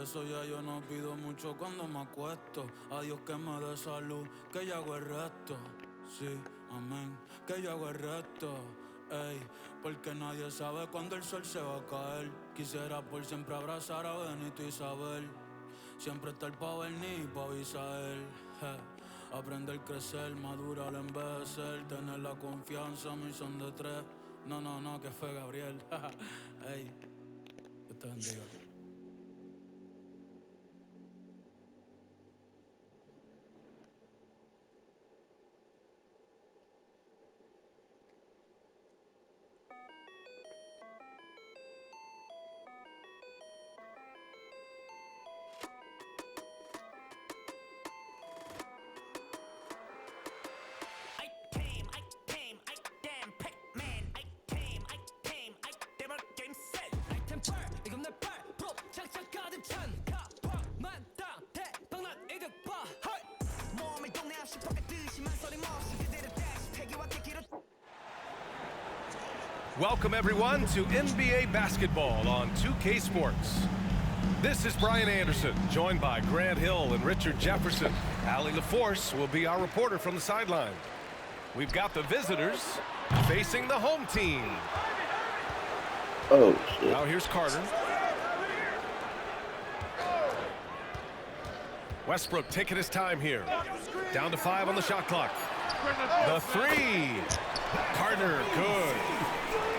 eso ya yo no pido mucho cuando me acuesto. A Dios que me dé salud, que yo hago el resto. Sí, amén, que yo hago el resto. Ey, porque nadie sabe cuándo el sol se va a caer. Quisiera por siempre abrazar a Benito y Isabel. Siempre estar pa' Berni y pa' Abisael. Aprender, crecer, madurar, envejecer. Tener la confianza, mi son de tres. No, que fue Gabriel. Ey, que te bendiga. Welcome everyone to NBA basketball on 2K Sports. This is Brian Anderson, joined by Grant Hill and Richard Jefferson. Allie LaForce will be our reporter from the sideline. We've got the visitors facing the home team. Oh, shit. Now here's Carter. Westbrook taking his time here. Down to 5 on the shot clock. The three. Carter, good.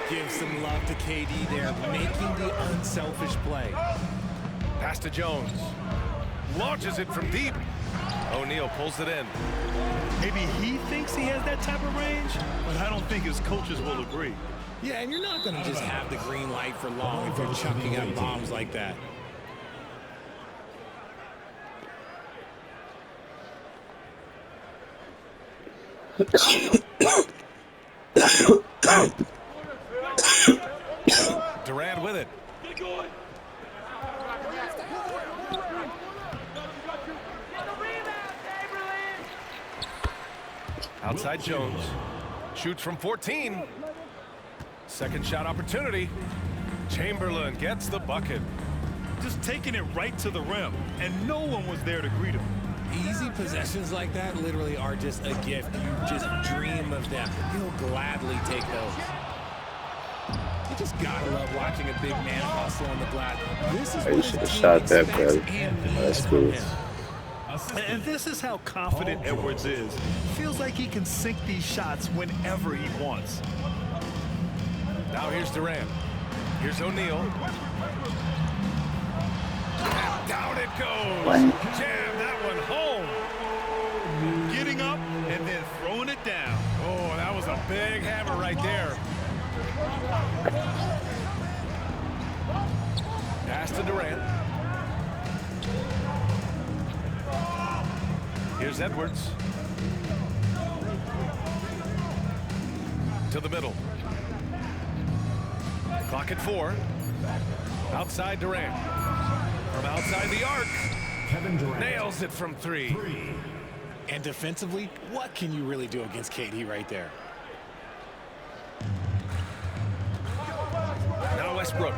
Give some love to KD there, making the unselfish play. Pass to Jones. Launches it from deep. O'Neal pulls it in. Maybe he thinks he has that type of range, but I don't think his coaches will agree. Yeah, and you're not going to just have the green light for long if you're chucking up bombs like that. Durant with it. Outside Jones. Shoots from 14. Second shot opportunity. Chamberlain gets the bucket. Just taking it right to the rim, and no one was there to greet him. Easy possessions like that literally are just a gift. You just dream of them. He'll gladly take those. You just gotta love watching a big man hustle on the glass. This is You should have shot that, bro. That's cool. And this is how confident Edwards is. Feels like he can sink these shots whenever he wants. Now here's Durant. Here's O'Neal. And down it goes. Jam that one home. Getting up and then throwing it down. Oh, that was a big hammer right there. Pass to Durant. Here's Edwards. To the middle. Clock at 4. Outside Durant. From outside the arc. Kevin Durant Nails it from 3. And defensively, what can you really do against KD right there? Now Westbrook.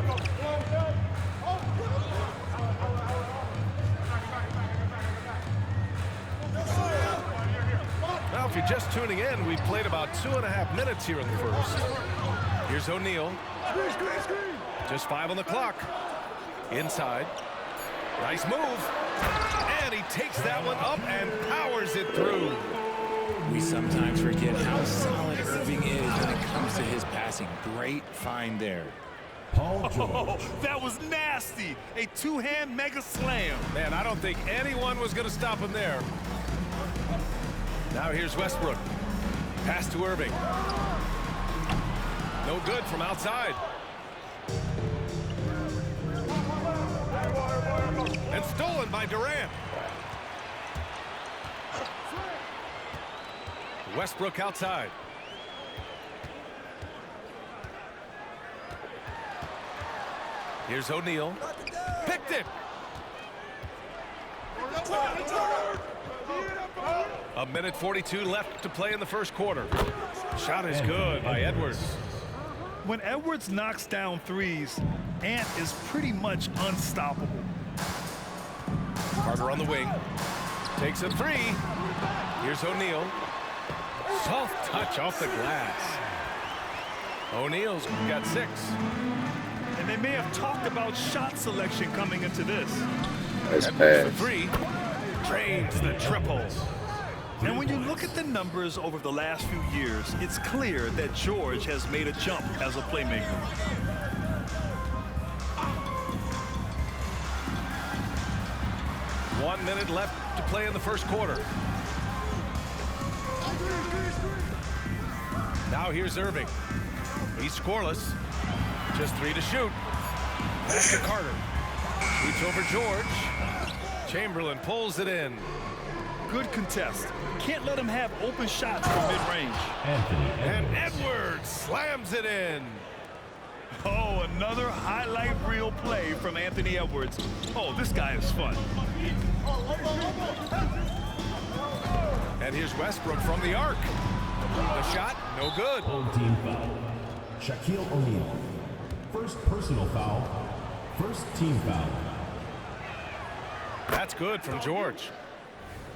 Now, if you're just tuning in, we've played about 2.5 minutes here in the first. Here's O'Neal. Just 5 on the clock. Inside. Nice move. And he takes that one up and powers it through. We sometimes forget how solid Irving is when it comes to his passing. Great find there. Paul George. Oh, that was nasty. A two-hand mega slam. Man, I don't think anyone was going to stop him there. Now here's Westbrook. Pass to Irving. No good from outside. And stolen by Durant. Westbrook outside. Here's O'Neal. Picked it. A minute 42 left to play in the first quarter. Shot is good by Edwards. When Edwards knocks down threes, Ant is pretty much unstoppable. Carter on the wing. Takes a three. Here's O'Neal. Soft touch off the glass. O'Neal's got 6. And they may have talked about shot selection coming into this. Nice Edwards pass. for 3. Drains the triple. And when you look at the numbers over the last few years, it's clear that George has made a jump as a playmaker. One minute left to play in the first quarter. Now here's Irving. He's scoreless. Just 3 to shoot. Back to Carter. Shoots over George. Chamberlain pulls it in. Good contest. Can't let him have open shots from mid-range. And Edwards slams it in. Oh, another highlight reel play from Anthony Edwards. Oh, this guy is fun. And here's Westbrook from the arc. The shot, no good. Old team foul. Shaquille O'Neal. First personal foul. First team foul. That's good from George.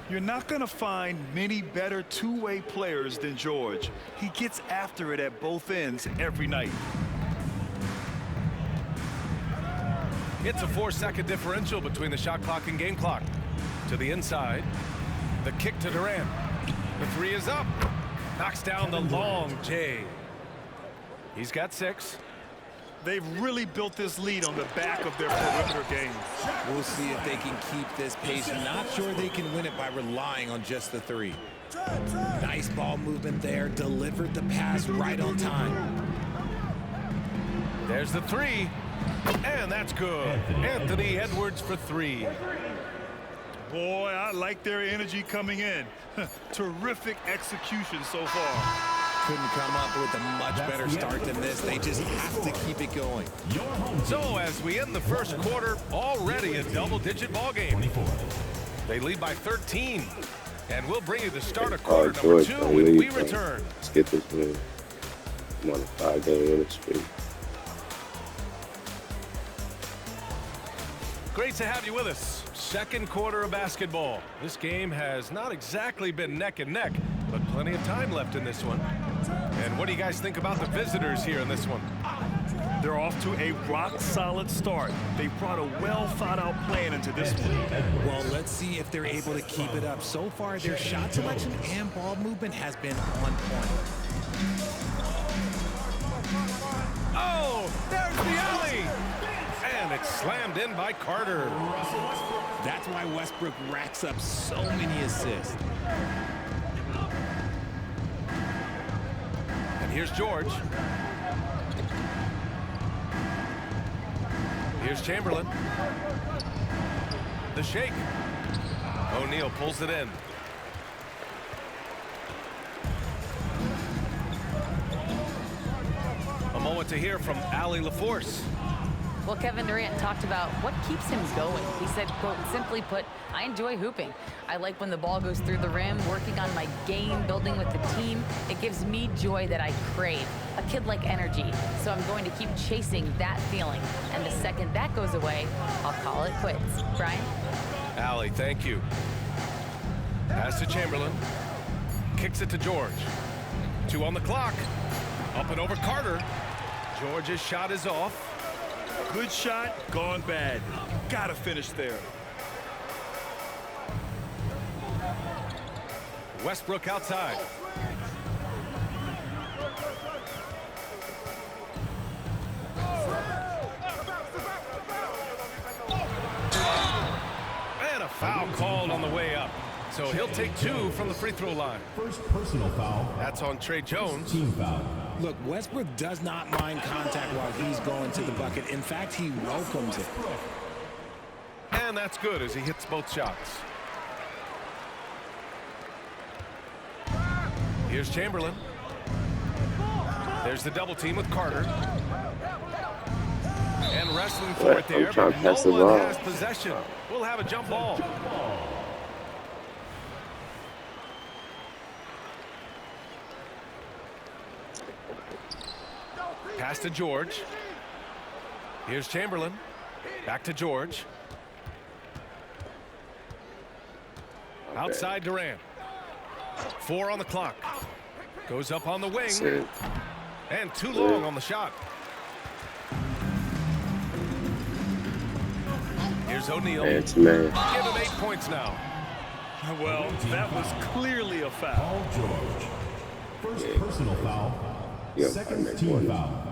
You're not going to find many better two-way players than George. He gets after it at both ends every night. It's a 4-second differential between the shot clock and game clock. To the inside. The kick to Durant. The 3 is up. Knocks down the long J. He's got 6. They've really built this lead on the back of their perimeter game. We'll see if they can keep this pace. Not sure they can win it by relying on just the 3. Nice ball movement there. Delivered the pass right on time. There's the 3. And that's good. Anthony Edwards for 3. Boy, I like their energy coming in. Terrific execution so far. Couldn't come up with a much better start than this. They just have to keep it going. So as we end the first quarter, already a double-digit ball game. They lead by 13. And we'll bring you the start of quarter number 2 when we return. Let's get this win. I'm on a 5-game winning streak. Great to have you with us. Second quarter of basketball. This game has not exactly been neck and neck, but plenty of time left in this one. And what do you guys think about the visitors here in this one? They're off to a rock-solid start. They brought a well-thought-out plan into this one. Well, let's see if they're able to keep it up. So far, their shot selection and ball movement has been on point. Oh, there's the alley! And it's slammed in by Carter. That's why Westbrook racks up so many assists. And here's George. Here's Chamberlain. The shake. O'Neal pulls it in. A moment to hear from Allie LaForce. Well, Kevin Durant talked about what keeps him going. He said, quote, simply put, I enjoy hooping. I like when the ball goes through the rim, working on my game, building with the team. It gives me joy that I crave, a kid-like energy. So I'm going to keep chasing that feeling. And the second that goes away, I'll call it quits. Brian? Allie, thank you. Pass to Chamberlain. Kicks it to George. 2 on the clock. Up and over Carter. George's shot is off. Good shot, gone bad. Gotta finish there. Westbrook outside. And a foul called on the way up. So he'll take 2 from the free throw line. First personal foul. That's on Trey Jones. Team foul. Look, Westbrook does not mind contact while he's going to the bucket. In fact, he welcomes it. And that's good as he hits both shots. Here's Chamberlain. There's the double team with Carter. And wrestling for it there, trying but to no pass the one ball. has possession. We'll have a jump ball. Pass to George. Here's Chamberlain. Back to George. Outside Durant. 4 on the clock. Goes up on the wing. And too long on the shot. Here's O'Neal. It's man. Give him 8 points now. Well, that was clearly a foul. Paul George. First personal foul. Yeah, Second I team make foul.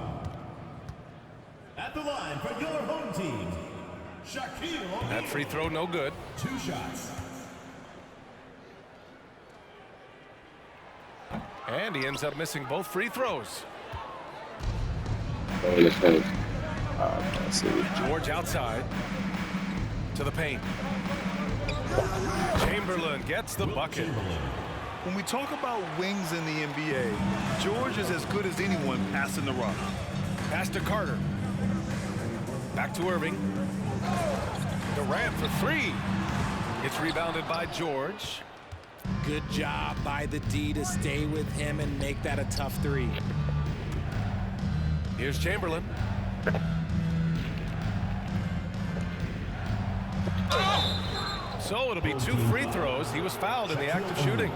At the line for your home team, Shaquille O'Neal. That free throw no good. 2 shots. And he ends up missing both free throws. In the paint. I see. George outside. To the paint. Chamberlain gets the bucket. When we talk about wings in the NBA, George is as good as anyone passing the rock. Pass to Carter. Back to Irving. Durant for 3. It's rebounded by George. Good job by the D to stay with him and make that a tough 3. Here's Chamberlain. So it'll be 2 free throws. He was fouled in the act of shooting.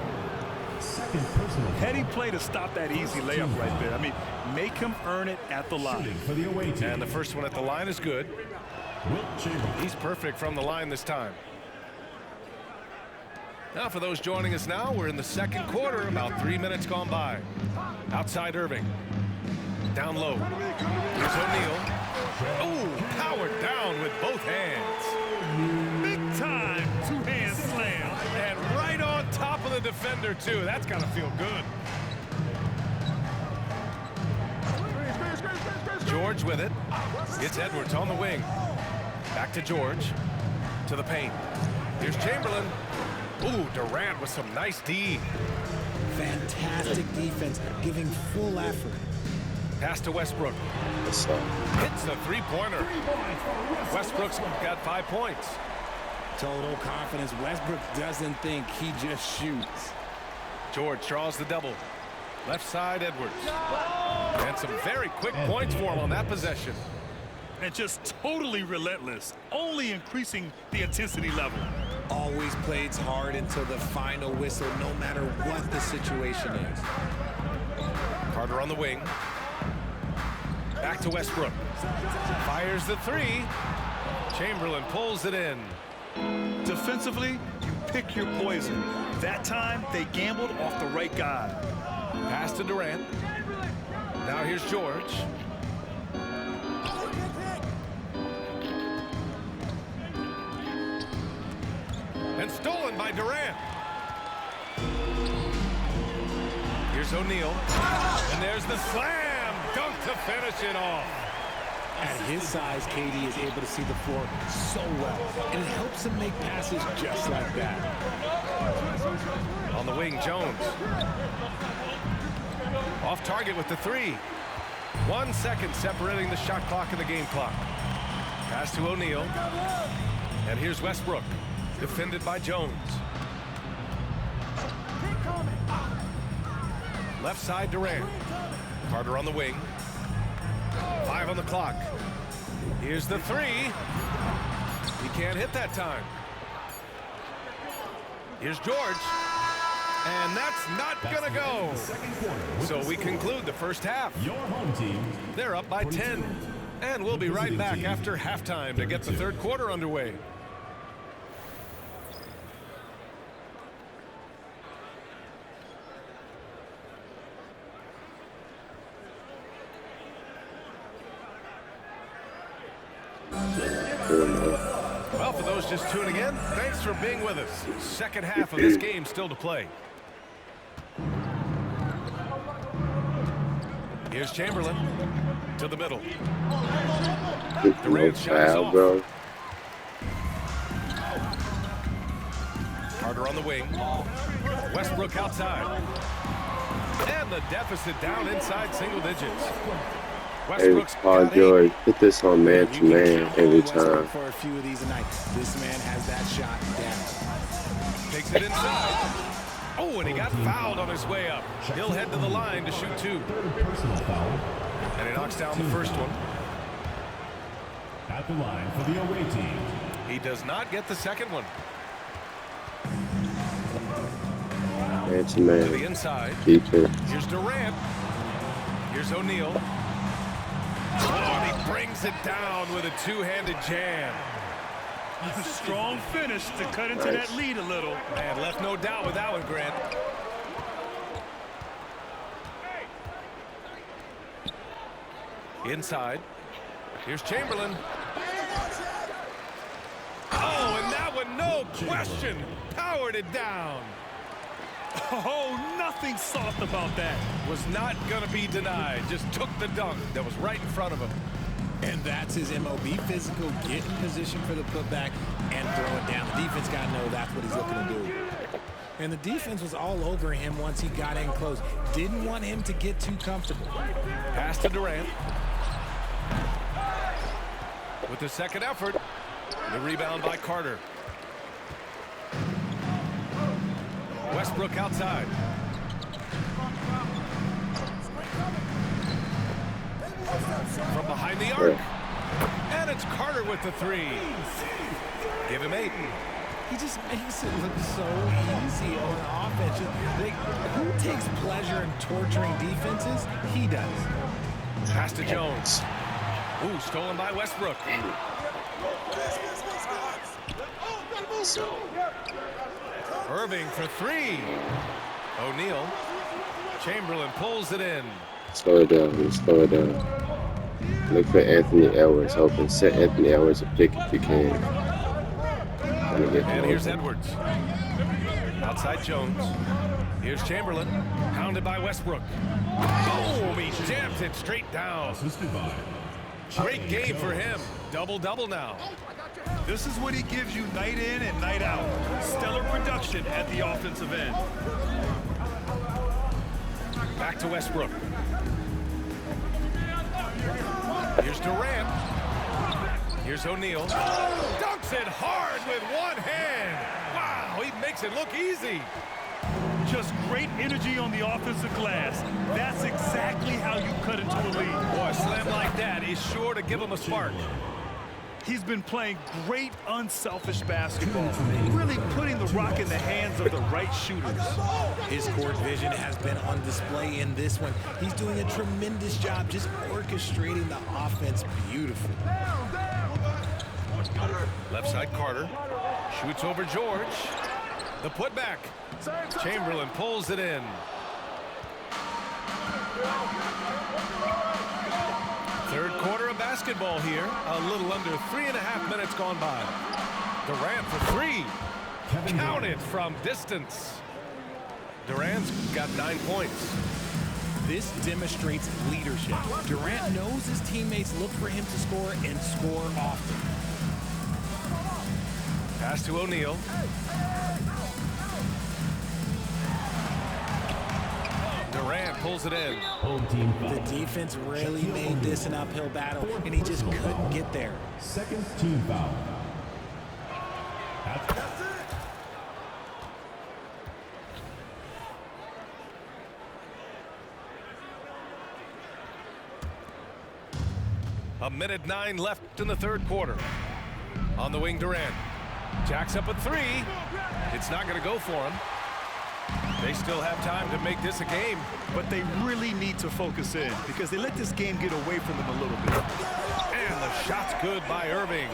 Second personal foul. Heady play to stop that easy layup right there. I mean, make him earn it at the line. Shooting for the away team. And the first one at the line is good. Wilt Chamberlain. He's perfect from the line this time. Now for those joining us now, we're in the second quarter, about 3 minutes gone by. Outside Irving. Down low. Here's O'Neal. Oh, powered down with both hands. Big time two-hand slam. And right on top of the defender, too. That's got to feel good. George with it. It's Edwards on the wing. Back to George. To the paint. Here's Chamberlain. Ooh, Durant with some nice D. Fantastic defense, giving full effort. Pass to Westbrook. What's up? Hits the three-pointer. Westbrook's got 5 points. Total confidence. Westbrook doesn't think, he just shoots. George draws the double. Left side, Edwards. And some very quick points for him on that possession. And just totally relentless, only increasing the intensity level. Always plays hard until the final whistle, no matter what the situation is. Carter on the wing. Back to Westbrook. Fires the 3. Chamberlain pulls it in. Defensively, you pick your poison. That time, they gambled off the right guy. Pass to Durant. Now here's George. And stolen by Durant. Here's O'Neal. And there's the slam dunk to finish it off. At his size, KD is able to see the floor so well, and it helps him make passes just like that. On the wing, Jones. Off target with the 3. 1 second separating the shot clock and the game clock. Pass to O'Neal. And here's Westbrook. Defended by Jones. Left side, Durant. Carter on the wing. 5 on the clock. Here's the 3. He can't hit that time. Here's George. And that's not going to go. So we conclude the first half. Your home team. They're up by 10. And we'll be right back after halftime to get the third quarter underway. Well, for those just tuning in, thanks for being with us. Second half of this game still to play. Here's Chamberlain to the middle. Durant shot is off. Bro. Carter on the wing. Westbrook outside. And the deficit down inside single digits. Hey, Paul George, put this on man-to-man every time. For a few of these tonight, this man has that shot down. Takes it inside. Oh, and he got fouled on his way up. He'll head to the line to shoot 2. Third personal foul. And he knocks down the first one. At the line for the away team. He does not get the second one. Man to To man. the inside. Defense. Here's Durant. Here's O'Neal. Oh, and he brings it down with a two-handed jam. A strong finish to cut into Nice. that lead a little. Man, left no doubt with that one, Grant. Inside. Here's Chamberlain. Oh, and that one, no question, powered it down. Oh, nothing soft about that. Was not going to be denied. Just took the dunk that was right in front of him. And that's his MO. Be physical, get in position for the putback, and throw it down. The defense got to know that's what he's looking to do. And the defense was all over him once he got in close. Didn't want him to get too comfortable. Pass to Durant. With the second effort, the rebound by Carter. Westbrook outside. From behind the arc. And it's Carter with the three. Give him 8. He just makes it look so easy on offense. Like, who takes pleasure in torturing defenses? He does. Pass to Jones. Ooh, stolen by Westbrook. Irving for 3. O'Neal. Chamberlain pulls it in. Slow it down. Slow it down. Look for Anthony Edwards. Open. Set Anthony Edwards a pick if you can. And here's Edwards. Outside Jones. Here's Chamberlain. Pounded by Westbrook. Boom! He jams it straight down. Assisted by Great game for him. Double-double now. This is what he gives you night in and night out. Stellar production at the offensive end. Back to Westbrook. Here's Durant. Here's O'Neal. Dunks it hard with one hand. Wow, he makes it look easy. Just great energy on the offensive glass. That's exactly how you cut into a lead. Boy, a slam like that is sure to give him a spark. He's been playing great, unselfish basketball, really putting the rock in the hands of the right shooters. His court vision has been on display in this one. He's doing a tremendous job just orchestrating the offense beautifully. Left side Carter. Shoots over George. The putback. Chamberlain pulls it in. Third quarter of basketball here. A little under 3.5 minutes gone by. Durant for 3. Counted from distance. Durant's got 9 points. This demonstrates leadership. Durant knows his teammates look for him to score and score often. Pass to O'Neal. Durant pulls it in. home team foul. The defense really made this an uphill battle, and he just couldn't get there. Second team foul. A minute 9 left in the third quarter. On the wing, Durant. Jacks up a 3. It's not going to go for him. They still have time to make this a game. But they really need to focus in because they let this game get away from them a little bit. And the shot's good by Irving.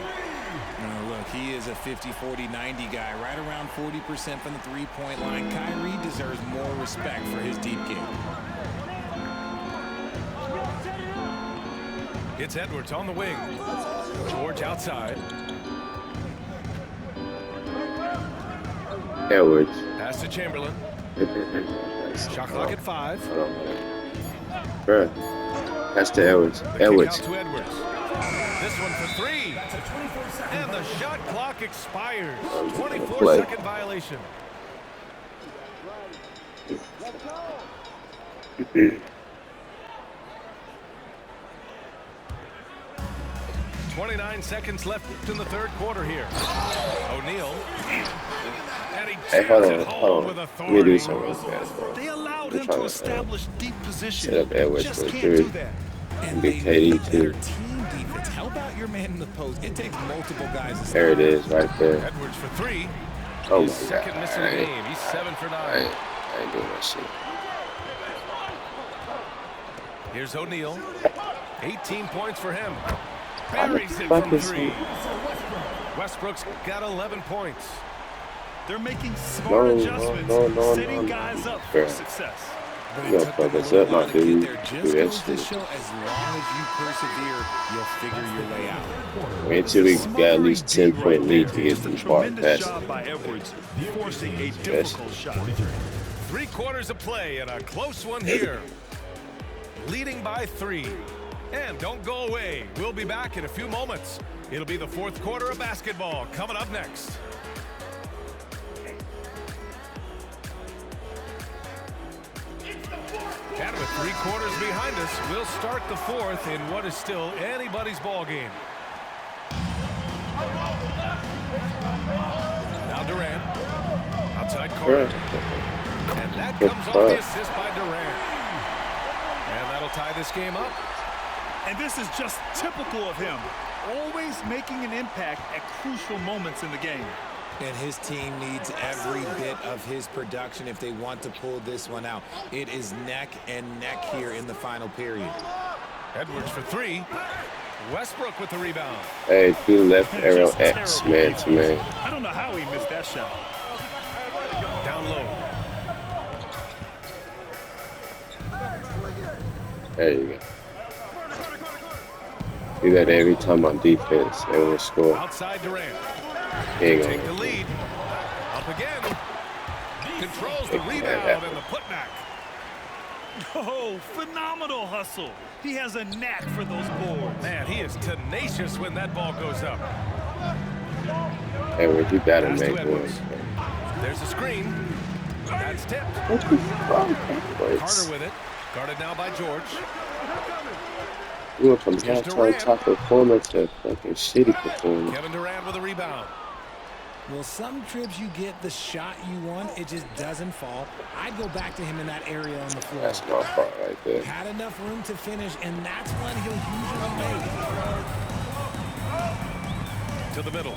Oh, look, he is a 50-40-90 guy, right around 40% from the three-point line. Kyrie deserves more respect for his deep game. It's Edwards on the wing. George outside. Edwards. Pass to Chamberlain. Shot clock at 5. Bruh. Pass to Edwards. The Edwards. kick out to Edwards. This one for 3. And the shot clock expires. 24-second violation. 29 seconds left in the third quarter here. O'Neal. And he Hey, hold jams it on. home Hold with on. authority. Let me do something with basketball. They allowed I'm him trying to to, establish deep position. set up Edwards Just for a can't three. do that. And Big they KD need too. better team defense. Help out your man in the post. It takes multiple guys to stop. There it is, right there. Edwards for 3. Oh His my second God. miss of the game. He's 7 for 9. I ain't doing that shit. Here's O'Neal. 18 points for him. How the Buries it fuck from is 3. he? Westbrook's got 11 points. They're making smart adjustments, setting guys up for Bruh. success. But You it gonna took fuck them a us little up, while my to get dude. there. Do Just that goes to shit. show, as long as you persevere, you'll figure your way out. Wait till we got at least 10 Right point lead there. to get Just a them far tremendous past job it. by Edwards, forcing a difficult shot. 3 quarters of play and a close one here. Leading by 3. And don't go away. We'll be back in a few moments. It'll be the 4th quarter of basketball coming up next. And with 3 quarters behind us, we'll start the 4th in what is still anybody's ball game. Now Durant. Outside corner. And that comes off the assist by Durant. And that'll tie this game up. And this is just typical of him, always making an impact at crucial moments in the game. And his team needs every bit of his production if they want to pull this one out. It is neck and neck here in the final period. Edwards for 3. Westbrook with the rebound. Hey, do left arrow Just X, terrible man to man. I don't know how he missed that shot. Down low. There you go. Do that every time on defense. They will score. Outside Durant. He ain't Take the gonna. lead. Up again. Controls the rebound and the putback. Oh, phenomenal hustle. He has a knack for those boards. Man, he is tenacious when that ball goes up. Edwards, you gotta Pass to make Edwards. one. There's a screen. That's tipped. What the fuck? Edwards. Carter with it. Guarded now by George. You went from Here's halftime Durant. top performer to fucking shitty performer. Kevin Durant with a rebound. Well, some trips you get the shot you want, it just doesn't fall. I'd go back to him in that area on the floor. That's my fault right there. Had enough room to finish, and that's one he'll usually make. To the middle.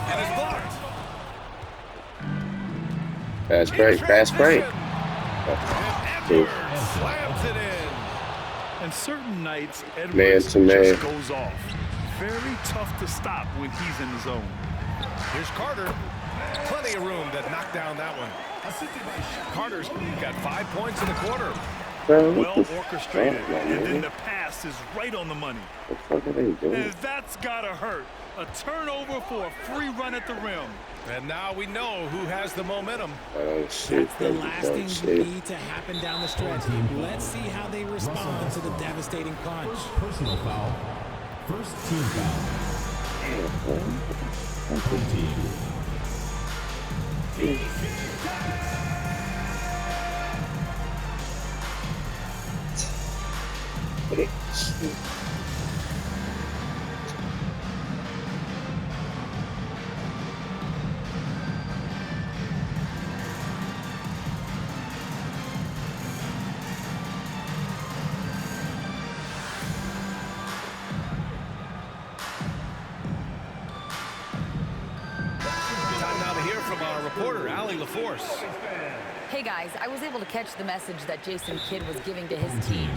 And it's blocked. Fast break, fast break. Edwards slams it in. And certain nights, Edwards Man to man. just goes off. Very tough to stop when he's in the zone. Here's Carter. Plenty of room to knock down that one. Carter's got 5 points in the quarter. Bro, Well what the orchestrated. fuck, man? And then the pass is right on the money. What the fuck are they doing? And that's gotta hurt. A turnover for a free run at the rim. And now we know who has the momentum. Oh shit, That's the baby, last oh thing you shit. need to happen down the stretch. Let's see how they respond to the devastating punch. First personal foul. First team foul. 15. Time now to hear from our reporter, Allie LaForce. Hey guys, I was able to catch the message that Jason Kidd was giving to his team.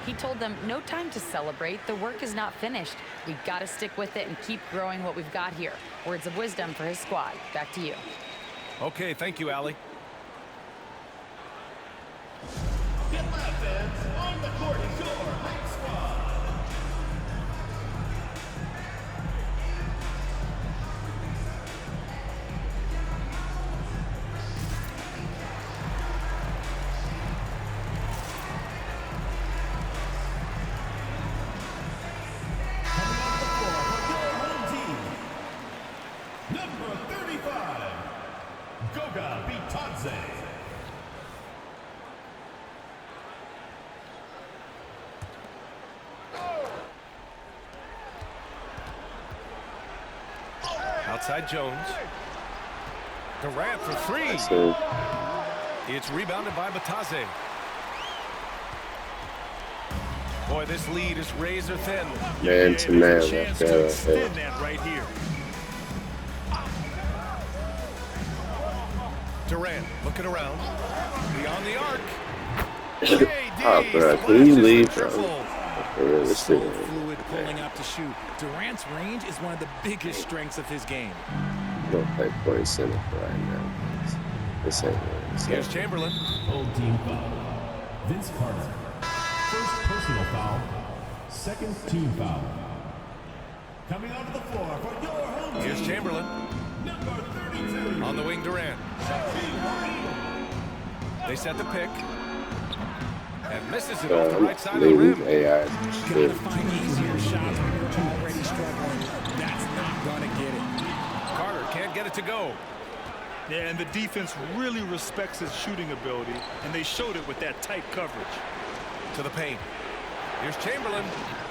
He told them, no time to celebrate. The work is not finished. We've got to stick with it and keep growing what we've got here. Words of wisdom for his squad. Back to you. Okay, thank you, Allie. Number 35, Goga Bitadze. Outside Jones. Durant for 3. So, It's rebounded by Bitadze. Boy, this lead is razor thin. man to man, There's a left chance to arrow extend X. that right here. Durant looking around. Beyond the arc. Oh, bro, can you leave, bro? This So thing. fluid pulling up to shoot. Durant's range is one of the biggest strengths of his game. I'm gonna play point center for right now. This ain't really Here's Chamberlain. Full team foul. Vince Carter. First personal foul. Second team foul. Coming onto the floor for your home team. Here's Chamberlain. Number 32. On the wing, Durant. They set the pick. And misses it off the right side of the leave rim. AI. Trying to find easier shots when you're already struggling. That's not going to get it. Carter can't get it to go. Yeah, and the defense really respects his shooting ability, and they showed it with that tight coverage. To the paint. Here's Chamberlain.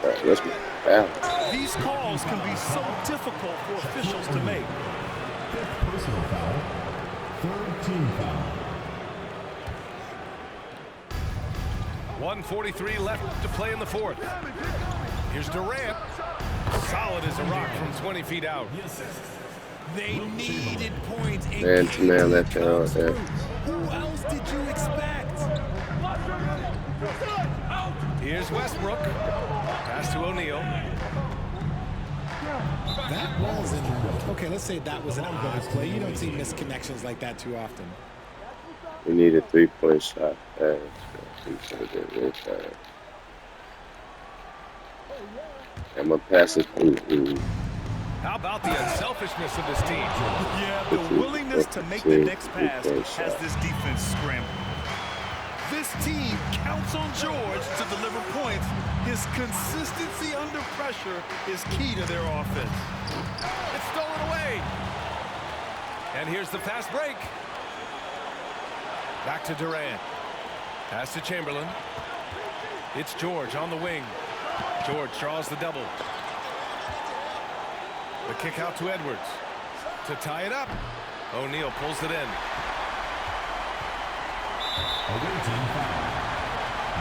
All right, let's move out. These calls can be so difficult for officials to make. Fifth personal foul. Third team foul. 1:43 left to play in the fourth. Here's Durant. Solid as a rock from 20 feet out. They needed points. and Man to man left hand comes out there. through. Who else did you expect? Here's Westbrook. Pass to O'Neal. That wasn't. Okay, let's say that was an odd play. You don't see misconnections like that too often. We need a 3-point shot. I'm gonna pass it. How about the unselfishness of this team? Yeah, the willingness to make the next pass has this defense scrambling. This team counts on George to deliver points. His consistency under pressure is key to their offense. It's stolen away. And here's the fast break. Back to Durant. Pass to Chamberlain. It's George on the wing. George draws the double. The kick out to Edwards. To tie it up. O'Neal pulls it in. Away team foul.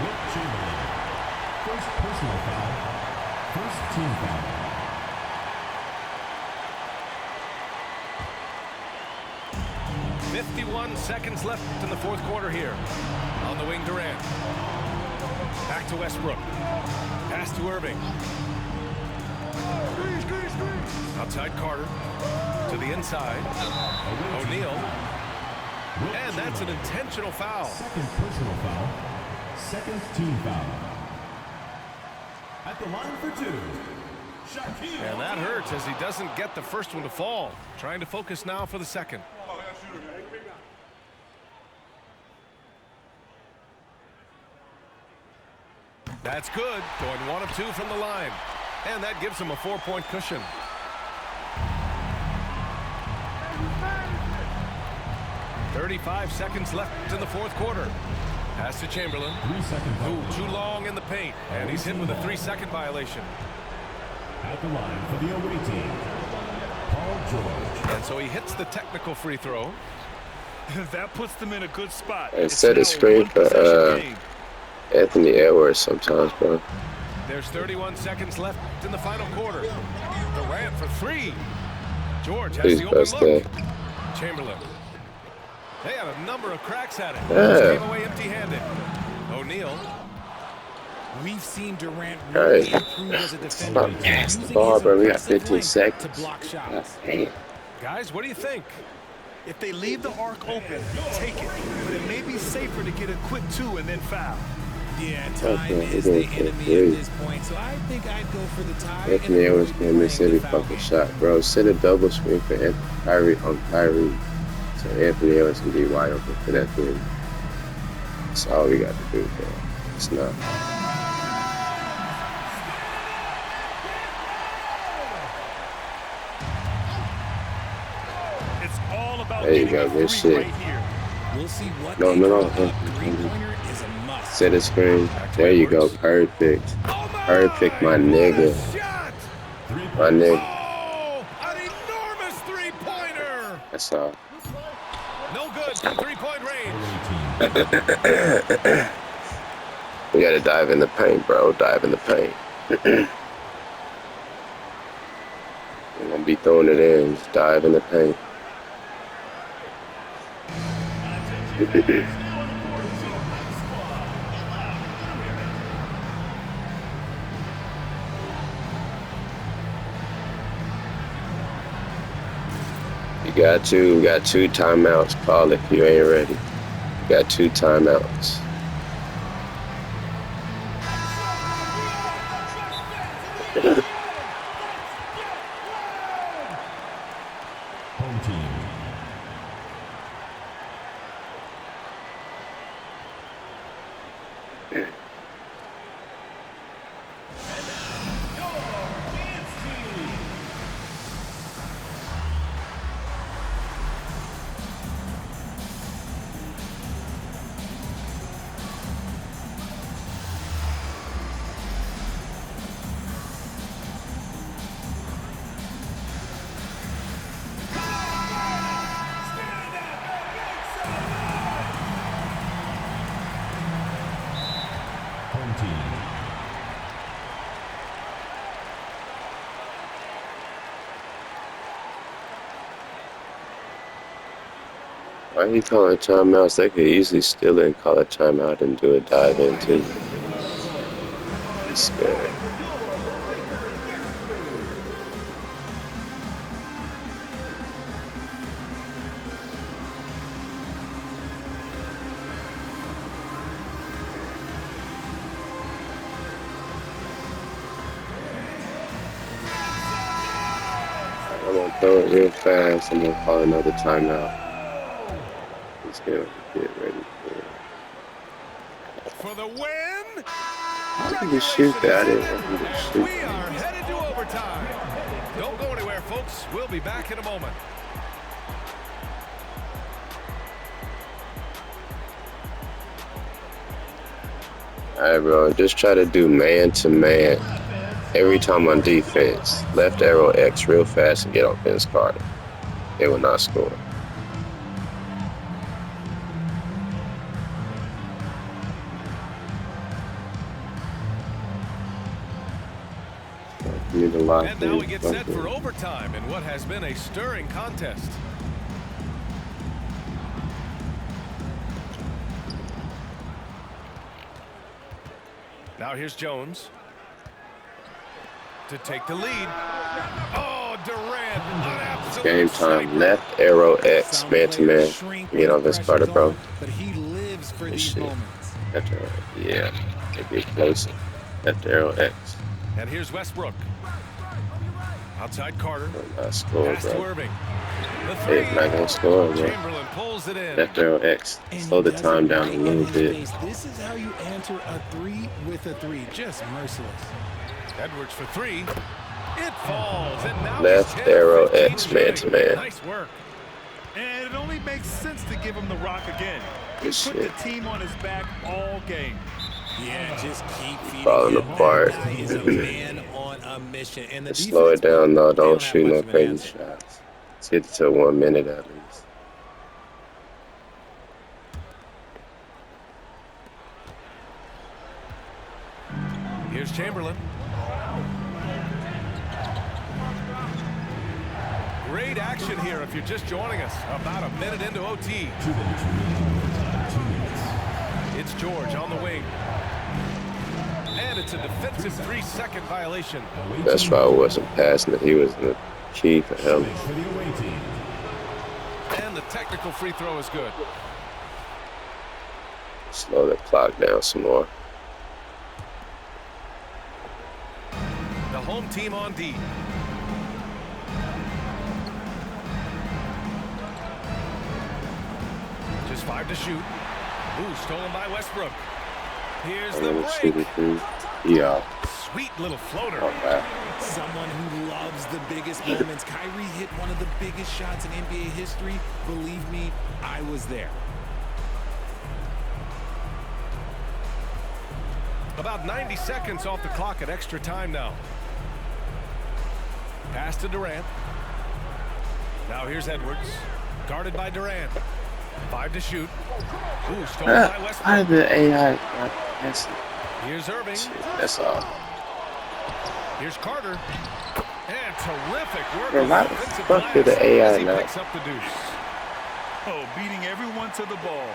Wilt Chamberlain. First personal foul. First team foul. .51 seconds left in the fourth quarter here. On the wing, Durant. Back to Westbrook. Pass to Irving. Outside Carter. To the inside. O'Neal. And that's an intentional foul. Second personal foul. Second team foul. At the line for two. Shaquille. And that hurts as he doesn't get the first one to fall. Trying to focus now for the second. That's good. Going 1 of 2 from the line. And that gives him a 4-point cushion. .35 seconds left in the fourth quarter. Pass to Chamberlain. 3 seconds. Ooh, too long in the paint. And he's hit with a 3-second violation. At the line for the away team. Paul George. And so he hits the technical free throw. That puts them in a good spot. And set a now screen for one-possession game. Anthony Edwards sometimes, bro. There's 31 seconds left in the final quarter. Durant for 3. George has Please the open bust look. that. Chamberlain. They had a number of cracks at it. Yeah. Just came away empty-handed. O'Neal. We've seen Durant All really right. improve as a Let's defender. not pass the using ball, his bro. We got aggressive 15 length seconds. to block God shots. damn. Guys, what do you think? If they leave the arc open, take it. But it may be safer to get a quick 2 and then foul. Yeah, Okay, time we're is going the for enemy at 3. this point, so I think I'd go for the tie. Anthony Edwards can't miss any fucking shot, bro. Set a double screen for Kyrie on Kyrie. So Anthony Edwards can be wide open for that three. That's all we got to do, bro. It's not. It's all about There you getting go, a good 3 shit. right here. We'll see what No, they no, draw no. up. Three-pointer is a must. Set a screen. There you go. Perfect. Perfect, my nigga. Shot! My nigga. Oh, an enormous three-pointer! That's all. No good from three-point range. Away team. We got to dive in the paint, bro. Dive in the paint. We're going to be throwing it in. Just dive in the paint. You got two timeouts. Call if you ain't ready. You got 2 timeouts. Home team. Home team. Why are you calling timeouts? They could easily steal it and call a timeout and do a dive in too. It's scary. I'm gonna throw it real fast. I'm gonna call another timeout. Let's get ready for it. For the win! I can shoot that. I didn't want to shoot. We are headed to overtime. Don't go anywhere, folks. We'll be back in a moment. Alright, bro. Just try to do man to man every time on defense. Left arrow X real fast and get on Vince Carter. They will not score. And now we get set for overtime in what has been a stirring contest. Now here's Jones to take the lead. Oh, Durant, an absolute Game time. sniper. Left arrow X man to man. Get on Vince Carter, bro. But he lives for Good these shit. moments. Left arrow. Yeah. They get closer. Left arrow X. And here's Westbrook. Outside Carter. Not score, Pass to bro. Irving. The three. Hey, not gonna score, bro. Chamberlain pulls it in. Left arrow X. And Slow the he time does it down a right in little his bit. face. This is how you answer a 3 with a 3. Just merciless. Edwards for 3. It falls. And now Left he's 10 arrow 15 X man to man. Nice work. And it only makes sense to give him the rock again. He Good put shit. the team on his back all game. Yeah, just keep feeding Falling him. apart. That guy is a man on a mission. And the Just slow it down, though. they Don't have shoot no much of an crazy answer. shots. Let's get to 1 minute at least. Here's Chamberlain. Great action here if you're just joining us. About a minute into OT. 2 minutes remaining. 2 minutes. It's George on the wing. And it's a defensive 3-second violation. That's why I wasn't passing it. He was in the key for him. Six for the away team. And the technical free throw is good. Slow the clock down some more. The home team on D. Just 5 to shoot. Ooh, stolen by Westbrook. Here's I'm the gonna shoot break. it through. Yeah. Sweet little floater. Oh, wow. Someone who loves the biggest moments. Kyrie hit one of the biggest shots in NBA history. Believe me, I was there. About 90 seconds off the clock at extra time now. Pass to Durant. Now here's Edwards. Guarded by Durant. 5 to shoot. Ooh, stolen by How Westbrook. did the AI not pass it? Here's Irving. That's all. Here's Carter. And terrific work. Bro, on why the the offensive fuck did glass the AI as he not- picks up the deuce. Oh, beating everyone to the ball.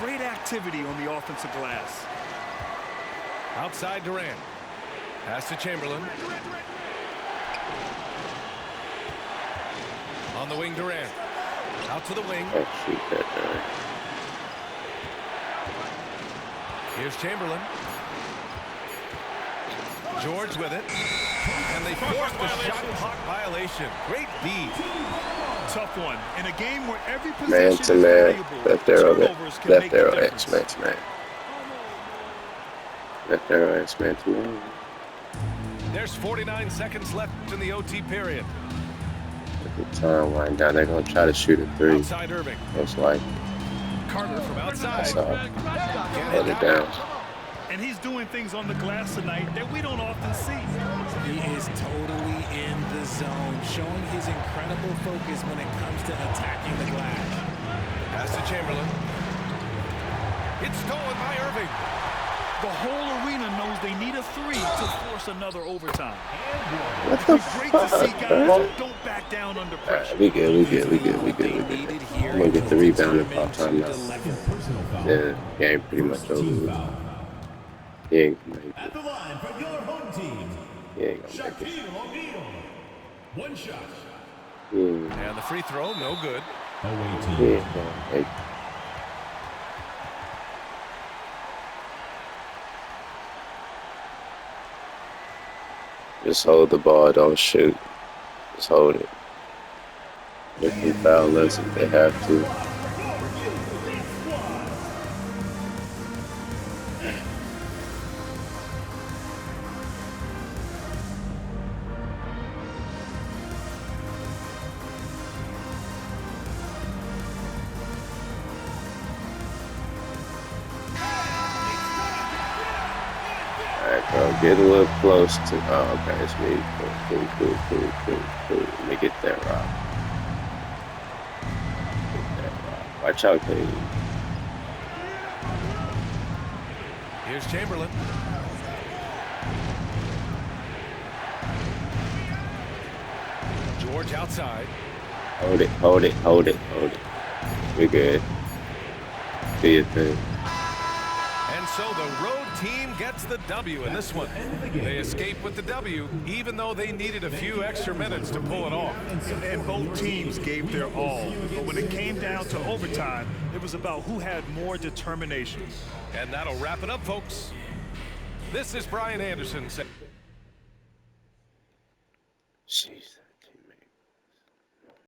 great activity on the offensive glass. Outside Durant. Pass to Chamberlain. On the wing, Durant. Out to the wing. Oh, shoot that guy. Here's Chamberlain. George with it. And they force the shot clock violation. Great D. Tough one. In a game where every Man possession to is man. valuable, Left arrow, turnovers can left make the arrow, difference. X, man. Left arrow, X, man to man. There's 49 seconds left in the OT period. At the time wind down, they're gonna try to shoot a three. Outside Irving. Most likely. Carter from outside. So, hold it down. And he's doing things on the glass tonight that we don't often see. He is totally in the zone, showing his incredible focus when it comes to attacking the glass. Pass to Chamberlain. It's stolen by Irving. The whole arena knows they need a three to force another overtime. What the Great to see fuck, guys bro? who don't back down under pressure. We good. I'm gonna get the rebound and pop time now. Personal foul. Yeah, game pretty much over. Team foul. He ain't gonna make At it. the line for your home team, He ain't gonna make it. Shaquille O'Neal. One shot. And the free throw, no good. Away He team. ain't gonna make it. Just hold the ball, don't shoot. Just hold it. They can foul us if they have to. Alright, bro, get a little close to. Oh, okay, it's me. Cool. Let me get that rock. Watch out, baby. Here's Chamberlain. George outside. Hold it. We good. Do your thing. And so the road team gets the W in this one. They escape with the W, even though they needed a few extra minutes to pull it off. And both teams gave their all. But when it came down to overtime, it was about who had more determination. And that'll wrap it up, folks. This is Brian Anderson. Jeez.